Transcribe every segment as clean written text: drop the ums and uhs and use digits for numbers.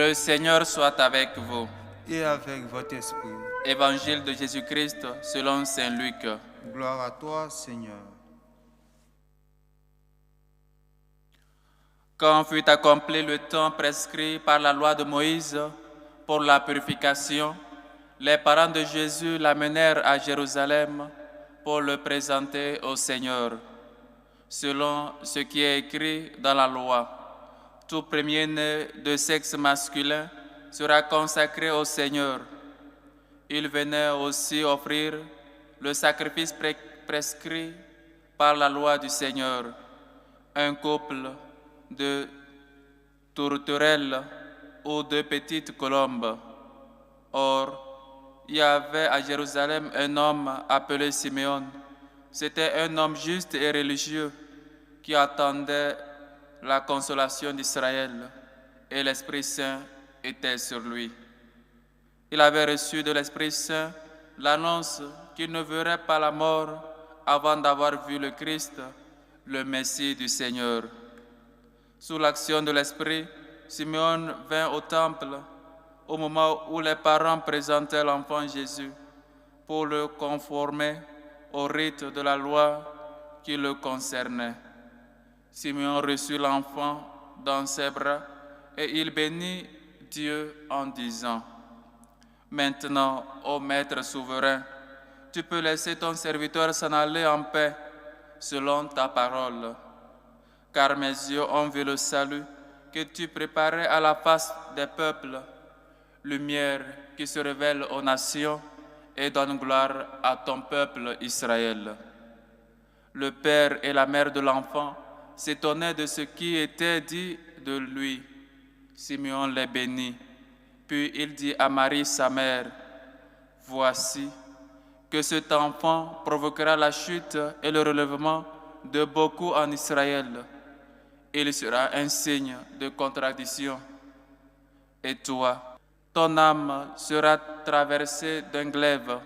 Le Seigneur soit avec vous. Et avec votre esprit. Évangile de Jésus-Christ selon saint Luc. Gloire à toi, Seigneur. Quand fut accompli le temps prescrit par la loi de Moïse pour la purification, les parents de Jésus l'amenèrent à Jérusalem pour le présenter au Seigneur. Selon ce qui est écrit dans la loi, tout premier-né de sexe masculin sera consacré au Seigneur. Il venait aussi offrir le sacrifice prescrit par la loi du Seigneur, un couple de tourterelles ou de petites colombes. Or, il y avait à Jérusalem un homme appelé Simeon. C'était un homme juste et religieux qui attendait la consolation d'Israël, et l'Esprit Saint était sur lui. Il avait reçu de l'Esprit Saint l'annonce qu'il ne verrait pas la mort avant d'avoir vu le Christ, le Messie du Seigneur. Sous l'action de l'Esprit, Simeon vint au temple au moment où les parents présentaient l'enfant Jésus pour le conformer au rite de la loi qui le concernait. Simeon reçut l'enfant dans ses bras et il bénit Dieu en disant: « Maintenant, ô Maître souverain, tu peux laisser ton serviteur s'en aller en paix, selon ta parole. Car mes yeux ont vu le salut que tu préparais à la face des peuples, lumière qui se révèle aux nations et donne gloire à ton peuple Israël. » Le père et la mère de l'enfant s'étonnaient de ce qui était dit de lui. Simeon les bénit. Puis il dit à Marie, sa mère: « Voici que cet enfant provoquera la chute et le relèvement de beaucoup en Israël. Il sera un signe de contradiction. Et toi, ton âme sera traversée d'un glaive.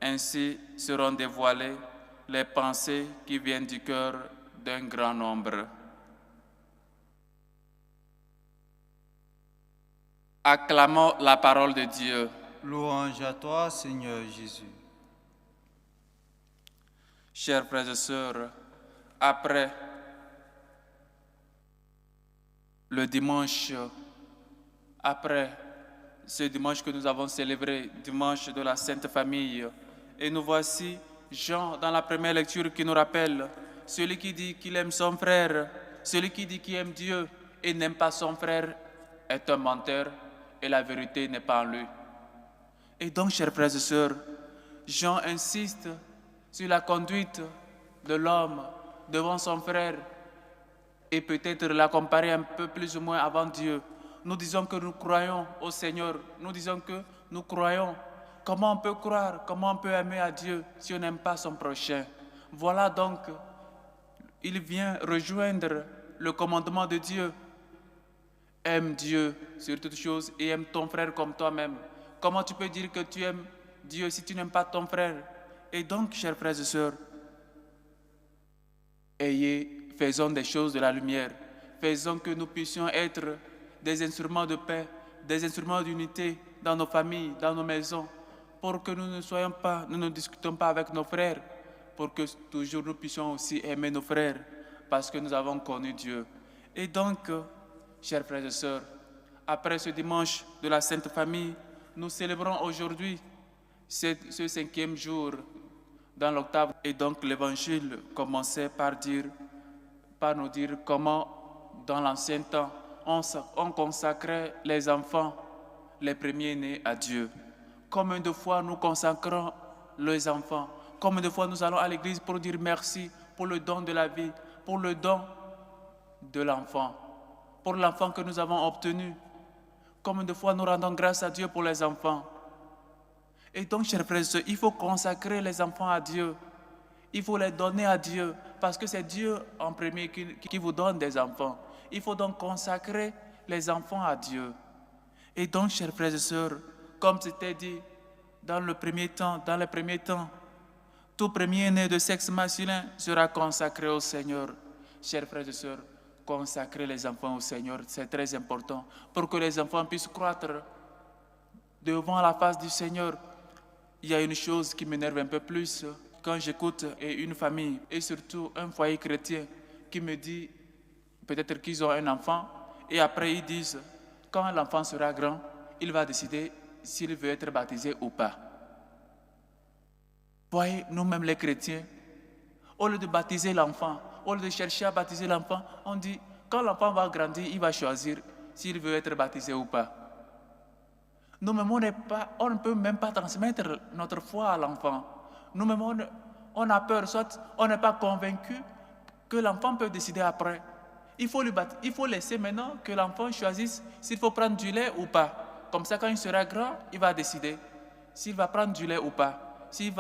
Ainsi seront dévoilées les pensées qui viennent du cœur d'un grand nombre. » Acclamons la parole de Dieu. Louange à toi, Seigneur Jésus. Chers frères et sœurs, après le dimanche, après ce dimanche que nous avons célébré, dimanche de la Sainte Famille, et nous voici Jean dans la première lecture qui nous rappelle: celui qui dit qu'il aime son frère, celui qui dit qu'il aime Dieu et n'aime pas son frère est un menteur et la vérité n'est pas en lui. Et donc, chers frères et sœurs, Jean insiste sur la conduite de l'homme devant son frère et peut-être la comparer un peu plus ou moins avant Dieu. Nous disons que nous croyons au Seigneur, nous disons que nous croyons. Comment on peut croire, comment on peut aimer à Dieu si on n'aime pas son prochain? Voilà donc, il vient rejoindre le commandement de Dieu. Aime Dieu sur toutes choses et aime ton frère comme toi-même. Comment tu peux dire que tu aimes Dieu si tu n'aimes pas ton frère? Et donc, chers frères et sœurs, faisons des choses de la lumière. Faisons que nous puissions être des instruments de paix, des instruments d'unité dans nos familles, dans nos maisons, pour que nous ne discutons pas avec nos frères, pour que toujours nous puissions aussi aimer nos frères, parce que nous avons connu Dieu. Et donc, chers frères et sœurs, après ce dimanche de la Sainte Famille, nous célébrons aujourd'hui ce 5e jour dans l'octave. Et donc l'Évangile commençait par nous dire comment, dans l'ancien temps, on consacrait les enfants, les premiers-nés à Dieu. Combien de fois nous consacrons les enfants? Combien de fois nous allons à l'église pour dire merci pour le don de la vie, pour le don de l'enfant, pour l'enfant que nous avons obtenu? Combien de fois nous rendons grâce à Dieu pour les enfants? Et donc, chers frères et sœurs, il faut consacrer les enfants à Dieu. Il faut les donner à Dieu, parce que c'est Dieu en premier qui vous donne des enfants. Il faut donc consacrer les enfants à Dieu. Et donc, chers frères et sœurs, comme c'était dit dans les premiers temps, tout premier-né de sexe masculin sera consacré au Seigneur. Chers frères et sœurs, consacrer les enfants au Seigneur, c'est très important, pour que les enfants puissent croître devant la face du Seigneur. Il y a une chose qui m'énerve un peu plus quand j'écoute une famille et surtout un foyer chrétien qui me dit peut-être qu'ils ont un enfant et après ils disent quand l'enfant sera grand, il va décider s'il veut être baptisé ou pas. Voyez, nous-mêmes les chrétiens, au lieu de baptiser l'enfant, au lieu de chercher à baptiser l'enfant, on dit quand l'enfant va grandir, il va choisir s'il veut être baptisé ou pas. Nous-mêmes, on ne peut même pas transmettre notre foi à l'enfant. Nous-mêmes, on a peur, soit on n'est pas convaincu que l'enfant peut décider après. Il faut laisser maintenant que l'enfant choisisse s'il faut prendre du lait ou pas. Comme ça, quand il sera grand, il va décider s'il va prendre du lait ou pas, s'il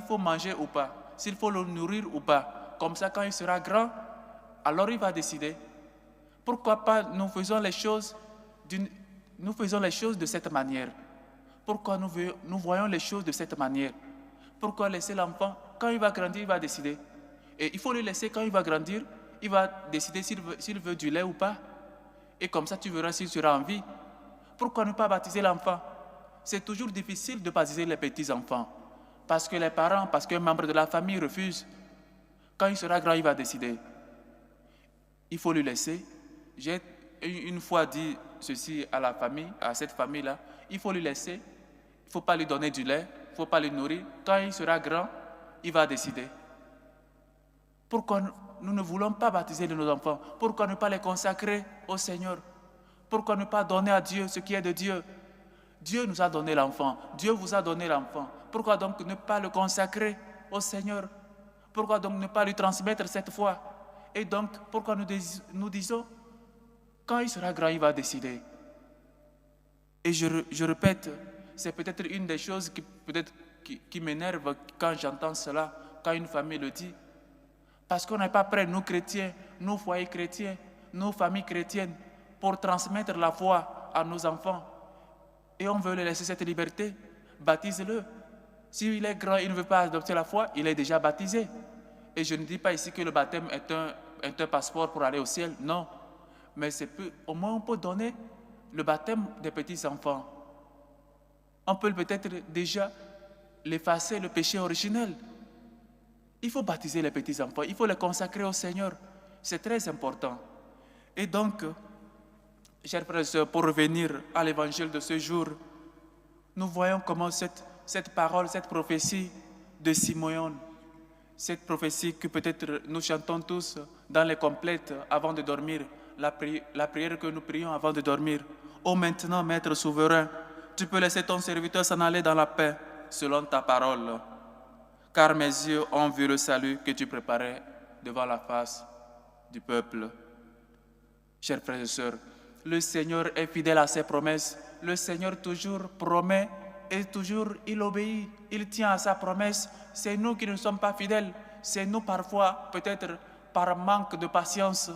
faut manger ou pas, s'il faut le nourrir ou pas. Comme ça, quand il sera grand, alors il va décider. Pourquoi pas nous faisons les choses de cette manière? Pourquoi nous voyons les choses de cette manière? Pourquoi laisser l'enfant, quand il va grandir, il va décider. Et il faut le laisser quand il va grandir, il va décider s'il veut du lait ou pas. Et comme ça, tu verras s'il sera en vie. Pourquoi ne pas baptiser l'enfant? C'est toujours difficile de baptiser les petits-enfants. Parce que les parents, parce qu'un membre de la famille refuse. Quand il sera grand, il va décider. Il faut le laisser. J'ai une fois dit ceci à la famille, à cette famille-là. Il faut le laisser. Il ne faut pas lui donner du lait. Il ne faut pas le nourrir. Quand il sera grand, il va décider. Pourquoi nous ne voulons pas baptiser nos enfants? Pourquoi ne pas les consacrer au Seigneur? Pourquoi ne pas donner à Dieu ce qui est de Dieu? Dieu nous a donné l'enfant. Dieu vous a donné l'enfant. Pourquoi donc ne pas le consacrer au Seigneur? Pourquoi donc ne pas lui transmettre cette foi? Et donc, pourquoi nous disons, quand il sera grand, il va décider. Et je répète, c'est peut-être une des choses qui m'énerve quand j'entends cela, quand une famille le dit. Parce qu'on n'est pas prêts, nous chrétiens, nos foyers chrétiens, nos familles chrétiennes, pour transmettre la foi à nos enfants. Et on veut leur laisser cette liberté. Baptise-le. S'il est grand, il ne veut pas adopter la foi, il est déjà baptisé. Et je ne dis pas ici que le baptême est un passeport pour aller au ciel, non. Mais au moins on peut donner le baptême des petits-enfants. On peut peut-être déjà l'effacer, le péché originel. Il faut baptiser les petits-enfants, il faut les consacrer au Seigneur. C'est très important. Et donc, chers frères et sœurs, pour revenir à l'évangile de ce jour, nous voyons comment cette parole, cette prophétie de Simeon, cette prophétie que peut-être nous chantons tous dans les complètes avant de dormir, la prière que nous prions avant de dormir. Oh maintenant, Maître souverain, tu peux laisser ton serviteur s'en aller dans la paix, selon ta parole. Car mes yeux ont vu le salut que tu préparais devant la face du peuple. Chers frères et sœurs, le Seigneur est fidèle à ses promesses. Le Seigneur toujours promet et toujours il obéit. Il tient à sa promesse. C'est nous qui ne sommes pas fidèles. C'est nous parfois, peut-être par manque de patience,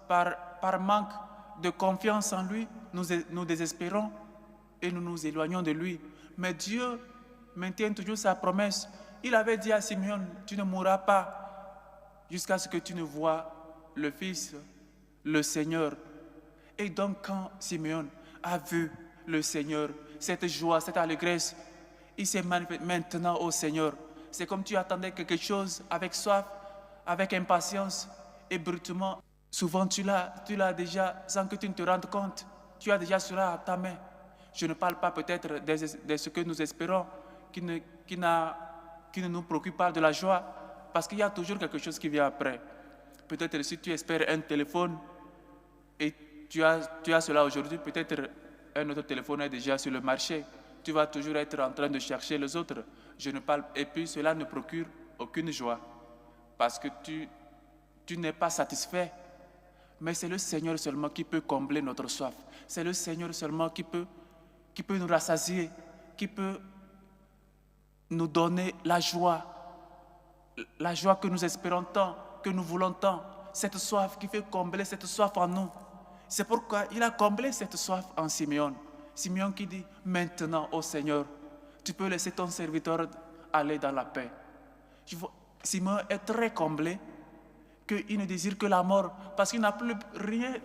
par manque de confiance en lui, nous désespérons et nous nous éloignons de lui. Mais Dieu maintient toujours sa promesse. Il avait dit à Simeon, tu ne mourras pas jusqu'à ce que tu ne vois le Fils, le Seigneur. Et donc quand Simeon a vu le Seigneur, cette joie, cette allégresse, il s'est manifesté maintenant au Seigneur. C'est comme tu attendais quelque chose avec soif, avec impatience, et brutalement, souvent tu l'as déjà sans que tu ne te rendes compte. Tu as déjà cela à ta main. Je ne parle pas peut-être de ce que nous espérons, qui ne nous procure pas de la joie, parce qu'il y a toujours quelque chose qui vient après. Peut-être si tu espères un téléphone et tu as cela aujourd'hui, peut-être un autre téléphone est déjà sur le marché. Tu vas toujours être en train de chercher les autres. Et puis cela ne procure aucune joie, parce que tu n'es pas satisfait. Mais c'est le Seigneur seulement qui peut combler notre soif. C'est le Seigneur seulement qui peut nous rassasier, qui peut nous donner la joie que nous espérons tant, que nous voulons tant, cette soif qui fait combler cette soif en nous. C'est pourquoi il a comblé cette soif en Simeon. Simeon qui dit, maintenant, ô Seigneur, tu peux laisser ton serviteur aller dans la paix. Simeon est très comblé, qu'il ne désire que la mort, parce qu'il n'a plus rien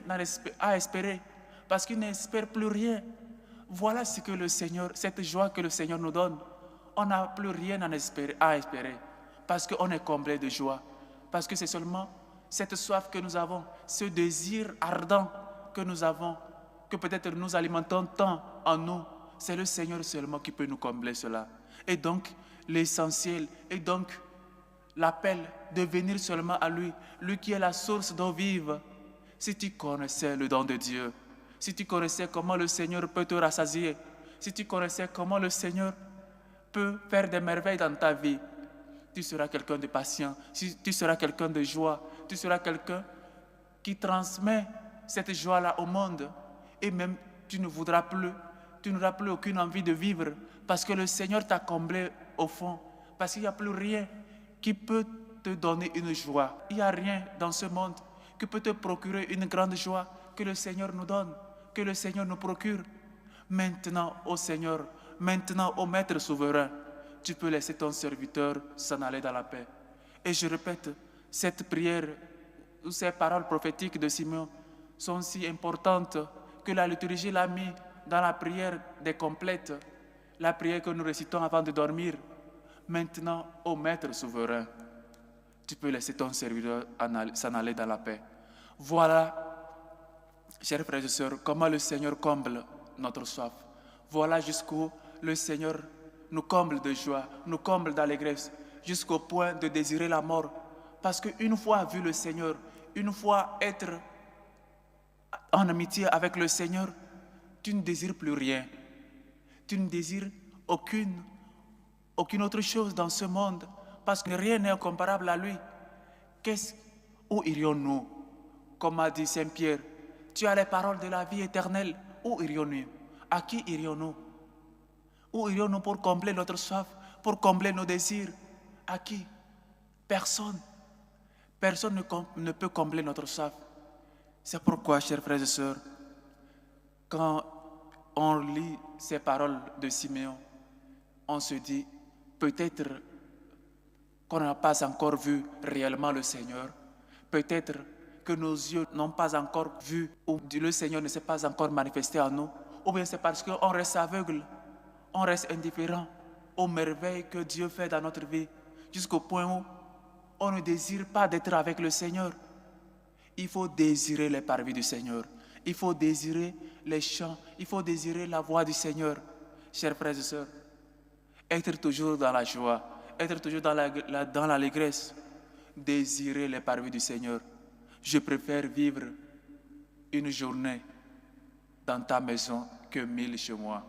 à espérer, parce qu'il n'espère plus rien. Voilà ce que le Seigneur, cette joie que le Seigneur nous donne. On n'a plus rien à espérer, parce qu'on est comblé de joie, parce que c'est seulement cette soif que nous avons, ce désir ardent que nous avons, que peut-être nous alimentons tant en nous. C'est le Seigneur seulement qui peut nous combler cela. Et donc, l'essentiel, et donc, l'appel de venir seulement à lui, lui qui est la source d'eau vive. Si tu connaissais le don de Dieu, si tu connaissais comment le Seigneur peut te rassasier, si tu connaissais comment le Seigneur peut faire des merveilles dans ta vie, tu seras quelqu'un de patient, tu seras quelqu'un de joie, tu seras quelqu'un qui transmet cette joie-là au monde. Et même tu n'auras plus aucune envie de vivre, parce que le Seigneur t'a comblé au fond, parce qu'il n'y a plus rien qui peut te donner une joie. Il n'y a rien dans ce monde qui peut te procurer une grande joie que le Seigneur nous donne, que le Seigneur nous procure. Maintenant, ô Seigneur, maintenant, ô Maître souverain, tu peux laisser ton serviteur s'en aller dans la paix. Et je répète, cette prière, ou ces paroles prophétiques de Simeon sont si importantes que la liturgie l'a mis dans la prière des complètes, la prière que nous récitons avant de dormir. Maintenant, ô Maître souverain, tu peux laisser ton serviteur s'en aller dans la paix. Voilà, chers frères et sœurs, comment le Seigneur comble notre soif. Voilà jusqu'où le Seigneur nous comble de joie, nous comble d'allégresse, jusqu'au point de désirer la mort. Parce qu'une fois vu le Seigneur, une fois être en amitié avec le Seigneur, tu ne désires plus rien. Tu ne désires aucune autre chose dans ce monde, parce que rien n'est comparable à lui. Où irions-nous? Comme a dit Saint Pierre, tu as les paroles de la vie éternelle. Où irions-nous? À qui irions-nous? Où irions-nous pour combler notre soif, pour combler nos désirs? À qui? Personne. Personne ne peut combler notre soif. C'est pourquoi, chers frères et sœurs, quand on lit ces paroles de Simeon, on se dit, peut-être qu'on n'a pas encore vu réellement le Seigneur, peut-être que nos yeux n'ont pas encore vu, ou le Seigneur ne s'est pas encore manifesté en nous, ou bien c'est parce qu'on reste aveugle, on reste indifférent aux merveilles que Dieu fait dans notre vie, jusqu'au point où on ne désire pas d'être avec le Seigneur. Il faut désirer les parvis du Seigneur, il faut désirer les chants, il faut désirer la voix du Seigneur. Chers frères et sœurs, être toujours dans la joie, être toujours dans l'allégresse, désirer les parvis du Seigneur. Je préfère vivre une journée dans ta maison que 1000 chez moi.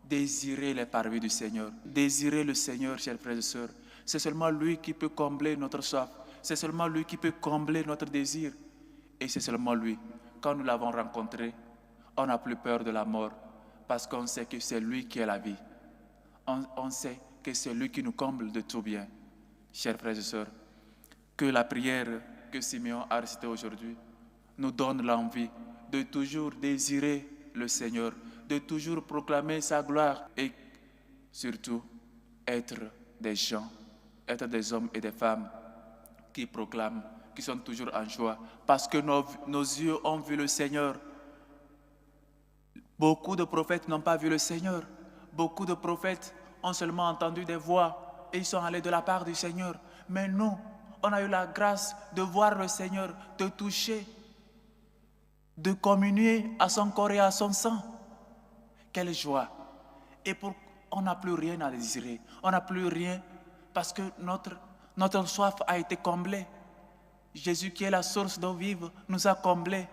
Désirer les parvis du Seigneur, désirer le Seigneur, chers frères et sœurs. C'est seulement lui qui peut combler notre soif, c'est seulement lui qui peut combler notre désir. Et c'est seulement lui, quand nous l'avons rencontré, on n'a plus peur de la mort, parce qu'on sait que c'est lui qui est la vie. On sait que c'est lui qui nous comble de tout bien. Chers frères et sœurs, que la prière que Simeon a récitée aujourd'hui nous donne l'envie de toujours désirer le Seigneur, de toujours proclamer sa gloire et surtout être des gens, être des hommes et des femmes qui proclament, qui sont toujours en joie, parce que nos yeux ont vu le Seigneur. Beaucoup de prophètes n'ont pas vu le Seigneur. Beaucoup de prophètes ont seulement entendu des voix et ils sont allés de la part du Seigneur. Mais nous, on a eu la grâce de voir le Seigneur, de toucher, de communier à son corps et à son sang. Quelle joie! Et on n'a plus rien à désirer. On n'a plus rien parce que notre soif a été comblée. Jésus qui est la source d'eau vive nous a comblés.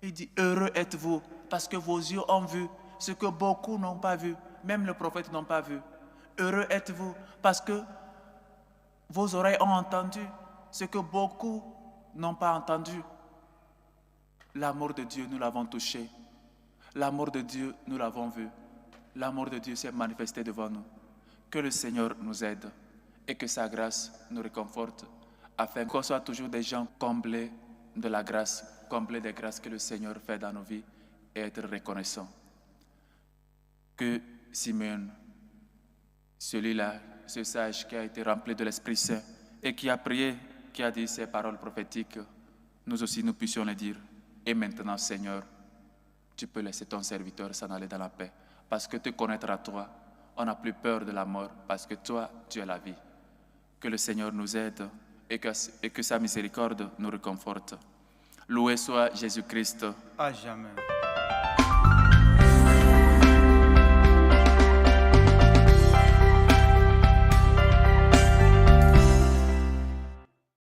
Il dit, heureux êtes-vous parce que vos yeux ont vu ce que beaucoup n'ont pas vu, même les prophètes n'ont pas vu. Heureux êtes-vous parce que vos oreilles ont entendu ce que beaucoup n'ont pas entendu. L'amour de Dieu, nous l'avons touché. L'amour de Dieu, nous l'avons vu. L'amour de Dieu s'est manifesté devant nous. Que le Seigneur nous aide et que sa grâce nous réconforte afin qu'on soit toujours des gens comblés de la grâce, comblés des grâces que le Seigneur fait dans nos vies et être reconnaissants. Que Simeon, celui-là, ce sage qui a été rempli de l'Esprit Saint et qui a prié qui a dit ces paroles prophétiques, nous aussi nous puissions les dire. Et maintenant, Seigneur, tu peux laisser ton serviteur s'en aller dans la paix. Parce que te connaître à toi, on n'a plus peur de la mort, parce que toi, tu es la vie. Que le Seigneur nous aide et que sa miséricorde nous réconforte. Loué soit Jésus-Christ. À jamais.